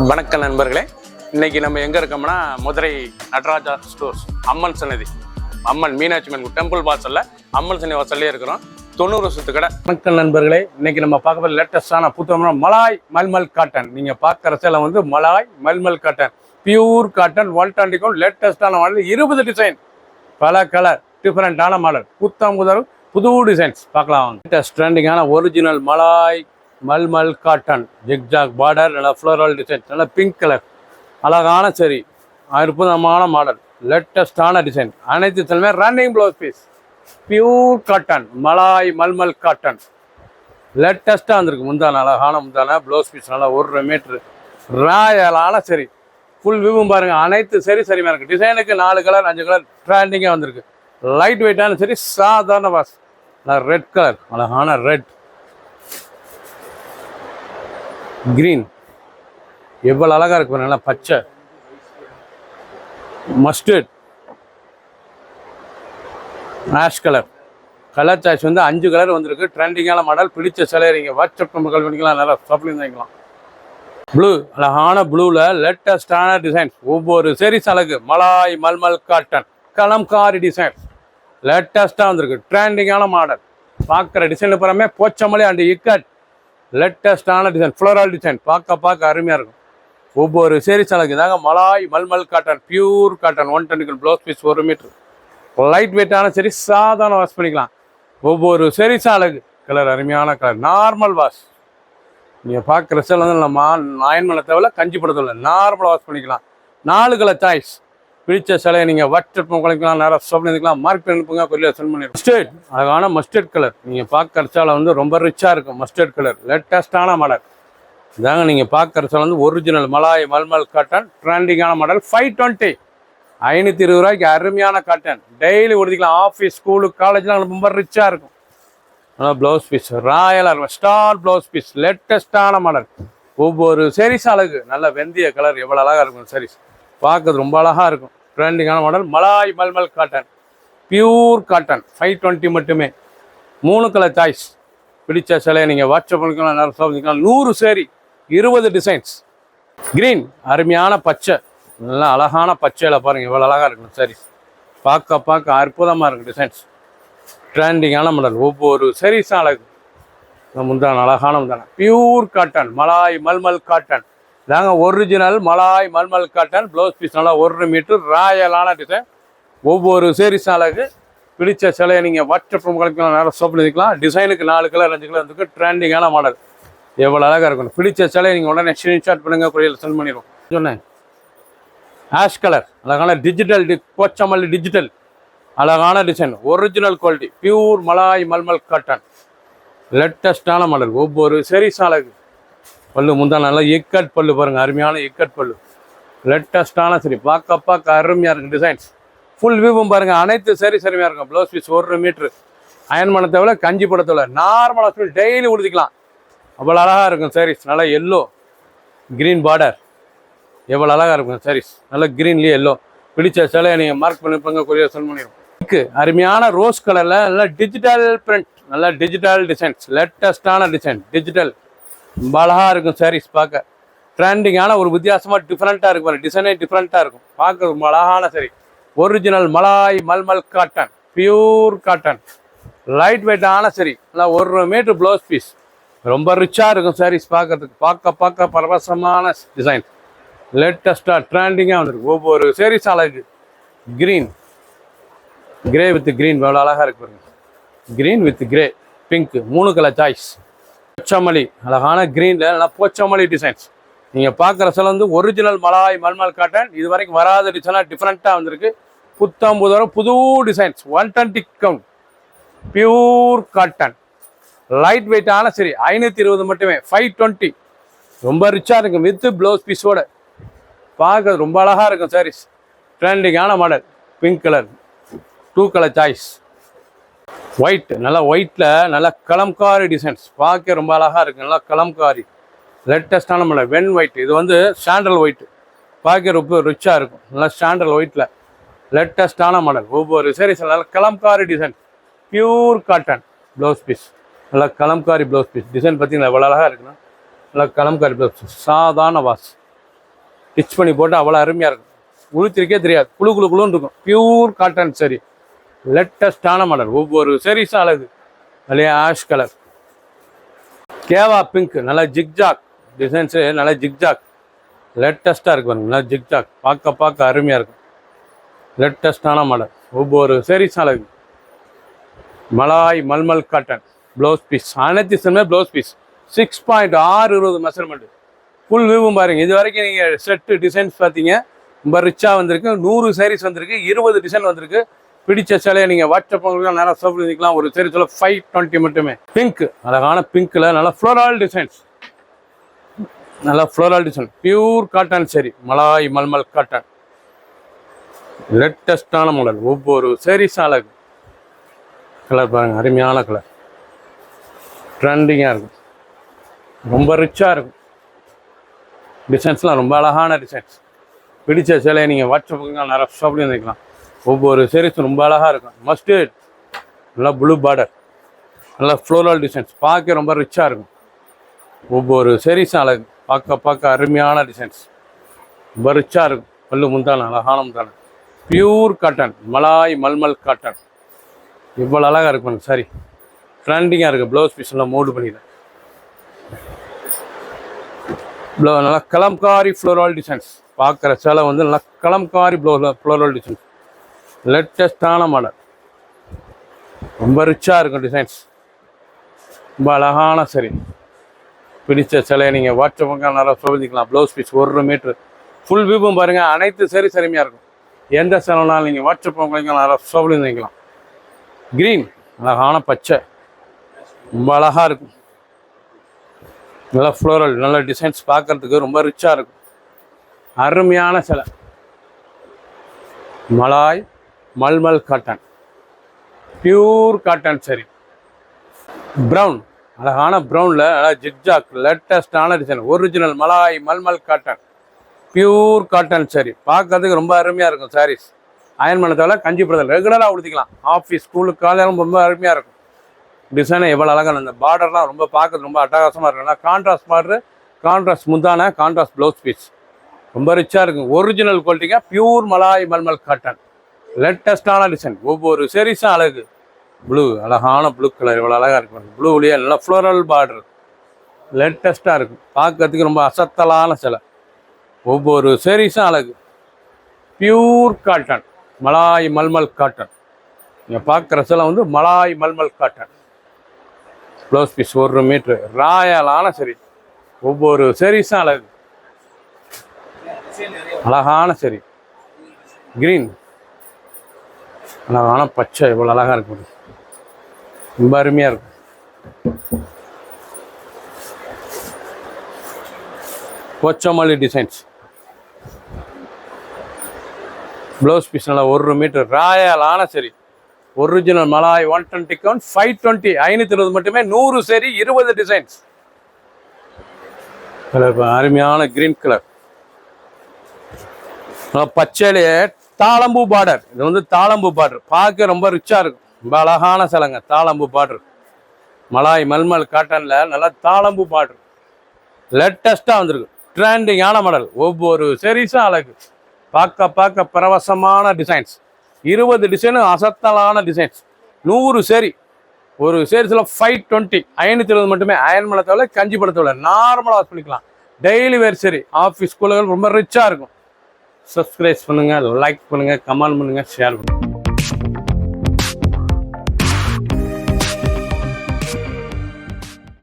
வணக்கம் நண்பர்களே, இன்னைக்கு நம்ம எங்க இருக்கோம்னா மதுரை நடராஜா ஸ்டோர்ஸ் அம்மன் சன்னதி, அம்மன் மீனாட்சி அம்மன் டெம்பிள் வாசல்ல அம்மன் சன்னதி வாசல்லே இருக்கிறோம். 90 வருஷத்து கடை. வணக்கம் நண்பர்களே, இன்னைக்கு நம்ம பார்க்க போகிற லேட்டஸ்டான புத்தகம்னா மலாய் மல்மல் காட்டன். நீங்க பார்க்குற சேலை வந்து malai mulmul cotton, pure cotton, 120 லேட்டஸ்டான மாடல், 20 டிசைன், பல கலர், டிஃப்ரெண்டான மாடல், புது டிசைன்ஸ் பார்க்கலாம். லேட்டஸ்ட் ட்ரெண்டிங்கான original malai mulmul cotton, zigzag border, நல்லா ஃப்ளோரல் டிசைன், நல்லா பிங்க் கலர், அழகான சரி, அற்புதமான மாடல், லேட்டஸ்டான டிசைன், அனைத்து தலைமை running blouse piece, pure cotton, malai mulmul cotton, லேட்டஸ்ட்டாக வந்திருக்கு. முந்தான அழகான முந்தான ப்ளவுஸ் பீஸ், நல்லா 1 மீட்ரு ராயலான சரி, ஃபுல் வியூவும் பாருங்கள். அனைத்து சரிமையாக இருக்குது. டிசைனுக்கு 4 கலர் 5 கலர் ட்ரெண்டிங்காக வந்திருக்கு. லைட் வெயிட்டான சரி, சாதாரண வாஸ், ரெட் கலர், அழகான ரெட், கிரீன், எவ்வளோ அழகாக இருக்கு. நல்லா பச்சை, mustard, ash colour, colour choice வந்து 5 கலர் வந்திருக்கு. ட்ரெண்டிங்கான மாடல், பிடிச்ச சிலை நீங்கள் வாட்ஸ்அப் நம்பர் பண்ணிக்கலாம், நல்லா ஷாப்லேருந்து வாங்கிக்கலாம். ப்ளூ, அழகான ப்ளூவில் லேட்டஸ்டான டிசைன்ஸ், ஒவ்வொரு சீரிஸ் அழகு, மலாய் மல்மல் காட்டன், கலம்காரி டிசைன்ஸ், லேட்டஸ்ட்டாக வந்திருக்கு. ட்ரெண்டிங்கான மாடல், பார்க்குற டிசைன் புறமே போச்சமல்லி அண்ட் இக்கட், லேட்டஸ்டான டிசைன், ஃப்ளோரல் டிசைன், பார்க்க அருமையாக இருக்கும். ஒவ்வொரு சீரிஸ் அழகு தாங்க malai mulmul cotton, pure cotton, 120 blouse piece, 1 metre, light வெயிட்டான சரி, சாதாரண வாஷ் பண்ணிக்கலாம். ஒவ்வொரு சீரிஸ் அழகு, கலர் அருமையான கலர், நார்மல் வாஷ். நீங்கள் பார்க்குற சேல் வந்து நம்ம அயன் பண்ண தேவையில்ல, கஞ்சி போட தேவையில்ல, நார்மலாக வாஷ் பண்ணிக்கலாம். 4 கலர் சாய்ஸ், பிடிச்ச சிலையை நீங்கள் வாட்ஸ்அப் குளிக்கலாம், நேரம் ஷாப் பண்ணிக்கலாம், மார்க் பண்ணி அனுப்புங்க, கொல்லியில் சென்ட் பண்ணிடுவோம். மஸ்டர்ட், அழகான மஸ்டர்ட் கலர், நீங்கள் பார்க்குற சேலை வந்து ரொம்ப ரிச்சாக இருக்கும். மஸ்டர்ட் கலர், லேட்டஸ்டான மாடல் இதாங்க. நீங்கள் பார்க்குற சேலை வந்து ஒரிஜினல் மலாய் மல்மல் காட்டன், ட்ரெண்டிங்கான மாடல், 520, 520 ரூபாய்க்கு அருமையான காட்டன், டெய்லி உடுத்திக்கலாம். ஆஃபீஸ், ஸ்கூலு, காலேஜ்லாம் ரொம்ப ரிச்சாக இருக்கும். நல்லா ப்ளவுஸ் பீஸ், ராயலாக இருக்கும், ஸ்டார் ப்ளவுஸ் பீஸ், லேட்டஸ்டான மாடல், ஒவ்வொரு சீரிஸ் அழகு, நல்ல வெந்தய கலர், எவ்வளோ அழகாக இருக்கும் சீரிஸ், பார்க்கறது ரொம்ப அழகாக இருக்கும். ட்ரெண்டிங்கான model, malai mulmul cotton, pure cotton, 520 மட்டுமே, 3 கலர் சாய்ஸ், பிடிச்ச சிலையை நீங்கள் வாட்ஸ்அப் பண்ணிக்கலாம், நேரம் ஷாப் பண்ணிக்கலாம். 100 சேரீ, 20 டிசைன்ஸ். கிரீன், அருமையான பச்சை, நல்லா அழகான பச்சையில் பாருங்கள், இவ்வளோ அழகாக இருக்கும் சாரீஸ், பார்க்க அற்புதமாக இருக்கும் டிசைன்ஸ். ட்ரெண்டிங்கான மாடல், ஒவ்வொரு சீரிஸும் அழகு, முந்தான அழகான முந்தான, pure cotton, malai mulmul cotton இதாங்க original malai mulmul cotton. Blouse piece நல்லா 1 மீட்ரு ராயலான டிசைன், ஒவ்வொரு சீரிஸும் அழகு, பிடிச்ச சிலையை நீங்கள் வாட்ஸ்அப் கலக்கலாம், நேரம் ஷாப் பண்ணிக்கலாம். டிசைனுக்கு 4 கலர் 5 கலர் இருக்குது. ட்ரெண்டிங்கான மாடல், எவ்வளோ அழகாக இருக்கணும். பிடிச்ச சிலையை நீங்கள் உடனே ஸ்க்ரீன்ஷாட் பண்ணுங்கள், கொரியரில் சென்ட் பண்ணிடுவோம். சொன்னேன் ஆஷ் கலர், அழகான டிஜிட்டல், போச்சமல்லி டிஜிட்டல், அழகான design, original quality, pure malai mulmul cotton, லேட்டஸ்டான மாடல், ஒவ்வொரு சீரிஸும் அழகு. பல்லு முந்தான நல்லா இக்கட் பல்லு பாருங்கள், அருமையான இக்கட் பல்லு, லேட்டஸ்டான சரி, பார்க்க அருமையாக இருக்கும் டிசைன்ஸ். ஃபுல் வியூவும் பாருங்கள், அனைத்து சரி அருமையாக இருக்கும். ப்ளவுஸ் பீஸ் 1 மீட்ரு, அயன் பண்ண தேவை, கஞ்சி போட தேவை, நார்மலாக சொல்லி டெய்லி உடுத்திக்கலாம். அவ்வளோ அழகாக இருக்கும் சாரீஸ். நல்லா எல்லோ க்ரீன் பார்டர், எவ்வளோ அழகாக இருக்கும் சாரீஸ், நல்லா க்ரீன்லேயே எல்லோ. பிடிச்ச சிலையை நீங்கள் மார்க் பண்ணிப்பாங்க, கொரியர் சென்ட் பண்ணிடுவோம். அருமையான ரோஸ் கலரில் நல்லா டிஜிட்டல் பிரிண்ட், நல்லா டிஜிட்டல் டிசைன்ஸ், லேட்டஸ்டான டிசைன், டிஜிட்டல் அழகாக இருக்கும் சாரீஸ். பார்க்க ட்ரெண்டிங்கான ஒரு வித்தியாசமாக டிஃப்ரெண்ட்டாக இருக்கும், டிசைனே டிஃப்ரெண்ட்டாக இருக்கும், பார்க்க ரொம்ப அழகான sari. Original malai mulmul cotton, pure cotton, light வெயிட்டான சரி, நல்லா 1 மீட்ரு ப்ளவுஸ் பீஸ், ரொம்ப ரிச்சாக இருக்கும் சாரீஸ். பார்க்கறதுக்கு பார்க்க பரவசமான டிசைன், லேட்டஸ்ட்டாக ட்ரெண்டிங்காக வந்துருக்கு. ஒவ்வொரு சீரிஸ் அழகு. க்ரீன், கிரே வித் க்ரீன், எவ்வளோ அழகாக இருக்கு பாருங்க. Green with grey, pink, 3 colour choice. Pochampally, அழகான க்ரீனில் நல்லா போச்சமல்லி டிசைன்ஸ். நீங்கள் பார்க்குற சில வந்து ஒரிஜினல் மலாய் மல்மல் காட்டன், இது வரைக்கும் வராத டிசைனாக டிஃப்ரெண்ட்டாக வந்திருக்கு. புது designs, 120 count, pure cotton, light வெயிட்டான சரி, 520 மட்டுமே, 520, ரொம்ப ரிச்சாக இருக்கும். வித் ப்ளவுஸ் பீஸோட பார்க்கறது ரொம்ப அழகாக இருக்கும் சாரீஸ். ட்ரெண்டிங்கான model, pink colour, 2 colour choice. White, நல்லா ஒயிட்டில் நல்லா கலம்காரி டிசைன்ஸ், பார்க்க ரொம்ப அழகாக இருக்குது. நல்லா கலம்காரி, லேட்டஸ்டான மாடல், வென் ஒயிட், இது வந்து சாண்டல் ஒயிட், பார்க்க ரொம்ப ரிச்சாக இருக்கும். நல்லா சாண்டல் ஒயிட்டில் லேட்டஸ்டான மாடல், ஒவ்வொரு சீரிஸ் நல்லா kalamkari design, pure cotton. Blouse piece நல்லா கலம்காரி ப்ளவுஸ் பீஸ், டிசைன் பார்த்தீங்கன்னா எவ்வளோ அழகாக இருக்குன்னா, நல்லா கலம்காரி ப்ளவுஸ், சாதாரண வாஷ், ஸ்டிச் பண்ணி போட்டு அவ்வளோ அருமையாக இருக்கும். உளுத்திருக்கே தெரியாது, குழு குழு குழுன்னு இருக்கும். பியூர் காட்டன் சரி, லேட்டஸ்டான மாடல். ஒவ்வொரு சரிஸும் அழகு. அதுலேயே ஆஷ் கலர், கேவா பிங்க், நல்லா ஜிக்ஜாக் டிசைன்ஸு, நல்லா ஜிக்ஜாக் லேட்டஸ்ட்டாக இருக்கு பாருங்க. நல்லா ஜிக்ஜாக் பார்க்க அருமையாக இருக்கும். லேட்டஸ்டான மாடல். ஒவ்வொரு சரிஸும் அழகு. Malai mulmul cotton blouse piece. அனைத்து ப்ளவுஸ் பீஸ் 6.620 மெஷர்மெண்ட். ஃபுல் வியூவும் பாருங்கள். இது வரைக்கும் நீங்கள் செட்டு டிசைன்ஸ் பார்த்தீங்க, ரொம்ப ரிச்சாக வந்திருக்கு. 100 சாரீஸ் வந்திருக்கு, 20 டிசைன் வந்திருக்கு. பிடிச்ச சிலையை நீங்கள் வாட்ஸ்அப் பண்ணுறதுக்கு நேரம் சோப்பு பண்ணிக்கலாம். ஒரு சாரீஸில் 520 மட்டுமே. பிங்க், அழகான பிங்க்கில் நல்லா ஃப்ளோரல் டிசைன்ஸ், நல்லா ஃப்ளோரல் டிசைன். பியூர் காட்டன் சரி, மலாய் மல்மல் காட்டன், லேட்டஸ்டான மாடல். ஒவ்வொரு சாரீஸும் அழகு. கலர் பாருங்கள், அருமையான கலர், ட்ரெண்டிங்காக இருக்கும், ரொம்ப ரிச்சாக இருக்கும். டிசைன்ஸ்லாம் ரொம்ப அழகான டிசைன்ஸ். பிடிச்ச சிலையை நீங்கள் வாட்ஸ்அப்புக்கு நிறைய ஷாப்லேயும் வந்துக்கலாம். ஒவ்வொரு சீரீஸும் ரொம்ப அழகாக இருக்கும். மஸ்டர்ட், நல்லா ப்ளூ பார்டர், நல்லா ஃப்ளோரல் டிசைன்ஸ், பார்க்க ரொம்ப ரிச்சாக இருக்கும். ஒவ்வொரு சீரீஸும் அழகு. பார்க்க அருமையான டிசைன்ஸ், ரொம்ப ரிச்சாக இருக்கும். பல்லு முந்தான, அழகான முந்தான. Pure cotton, malai mulmul cotton. இவ்வளோ அழகாக இருக்கும் சாரி. ட்ரெண்டிங்காக இருக்குது. ப்ளவுஸ் பீஸ்லாம் மோல்டு பண்ணிடுறேன். நல்லா கலம்காரி ஃப்ளோரல் டிசைன்ஸ். பார்க்குற சேலை வந்து நல்லா கலம்காரி ஃப்ளோரல் டிசைன்ஸ், லேட்டஸ்டான மாடல். ரொம்ப ரிச்சாக இருக்கும் டிசைன்ஸ், ரொம்ப அழகான சரி. பிடிச்ச சிலையை நீங்கள் வாட்ஸ்அப்புக்கு நல்லா சொல்லிக்கலாம். Blouse piece 1 metre. ஃபுல் வியூவும் பாருங்கள். அனைத்து சரி சரிமையாக இருக்கும். எந்த சேலைனாலும் நீங்கள் வாட்ஸ்அப் பண்ணிக்கலாம், நல்லா சொல்லிக்கலாம். க்ரீன், அழகான பச்சை, ரொம்ப அழகாக இருக்கும். நல்லா ஃப்ளோரல், நல்ல டிசைன்ஸ், பார்க்குறதுக்கு ரொம்ப ரிச்சாக இருக்கும். அருமையான சிலை. Malai mulmul cotton, pure cotton சரி. ப்ரௌன், அழகான ப்ரௌனில் நல்லா ஜிக்ஜாக் லேட்டஸ்டான design. Original malai mulmul cotton, pure cotton சரி. பார்க்கறதுக்கு ரொம்ப அருமையாக இருக்கும் சாரீஸ். அயன் பண்ணதால கஞ்சிபுரத்தில் ரெகுலராக உடுத்திக்கலாம். ஆஃபீஸ், ஸ்கூலுக்கு, காலையிலும் ரொம்ப அருமையாக இருக்கும். டிசைனை எவ்வளோ அழகாக, அந்த பார்டர்லாம் ரொம்ப பார்க்கறது ரொம்ப அட்டகாசமாக இருக்கும். கான்ட்ராஸ்ட் பார்டர், கான்ட்ராஸ்ட் முந்தான, கான்ட்ராஸ்ட் ப்ளவுஸ் பீஸ், ரொம்ப ரிச்சாக இருக்கும். ஒரிஜினல் குவாலிட்டிங்க, பியூர் மலாய் மல்மல் காட்டன், லேட்டஸ்டான டிசைன். ஒவ்வொரு சீரீஸும் அழகு. ப்ளூ, அழகான ப்ளூ கலர், இவ்வளோ அழகாக இருக்கும். ப்ளூலேயே நல்லா ஃப்ளோரல் பார்டர், லேட்டஸ்ட்டாக இருக்கும். பார்க்கறதுக்கு ரொம்ப அசத்தலான சிலை. ஒவ்வொரு சீரீஸும் அழகு. Pure cotton, malai mulmul cotton. நீங்கள் பார்க்குற சிலை வந்து malai mulmul cotton. Blouse piece 1 metre, ராயலான சரி. ஒவ்வொரு சீரீஸும் அழகு. அழகான சரி. கிரீன், அழகான பச்சை, இவ்வளோ அழகாக இருக்கும். ரொம்ப அருமையாக இருக்கும். கொச்சமல்லி டிசைன்ஸ். ப்ளவுஸ் பீஸ் நல்லா 1 மீட்டர், ராயலான சரி. ஒரிஜினல் மலாய் 120 கவுண்ட், 520, 520 மட்டுமே. 100 சரி, 20 டிசைன்ஸ். கலர் அருமையான கிரீன் கலர். பச்சையிலேயே தாளம்பூ பார்டர். இது வந்து தாளம்பூ பார்டர், பார்க்க ரொம்ப ரிச்சாக இருக்கும். ரொம்ப அழகான சிலைங்க. தாளம்பூ பார்டர், மலாய் மல்மல் காட்டனில் நல்லா தாளம்பூ பார்டர், லேட்டஸ்ட்டாக வந்திருக்கு. ட்ரெண்டிங்கான மாடல். ஒவ்வொரு சீரீஸும் அழகு. பார்க்க பரவசமான டிசைன்ஸ். 20 டிசைனு அசத்தலான டிசைன்ஸ். 100 சரி. ஒரு சீரீஸில் 520, 520 மட்டுமே. அயன் பண்ண தேவை, கஞ்சி பண்ண தேவை, நார்மலாக வாஷ் பண்ணிக்கலாம். டெய்லி வேர் சரி. ஆஃபீஸ் ஸ்கூலுகள் ரொம்ப ரிச்சாக இருக்கும். சப்ஸ்கிரைப் பண்ணுங்கள், லைக் பண்ணுங்கள், கமெண்ட் பண்ணுங்கள், ஷேர் பண்ணுங்கள்.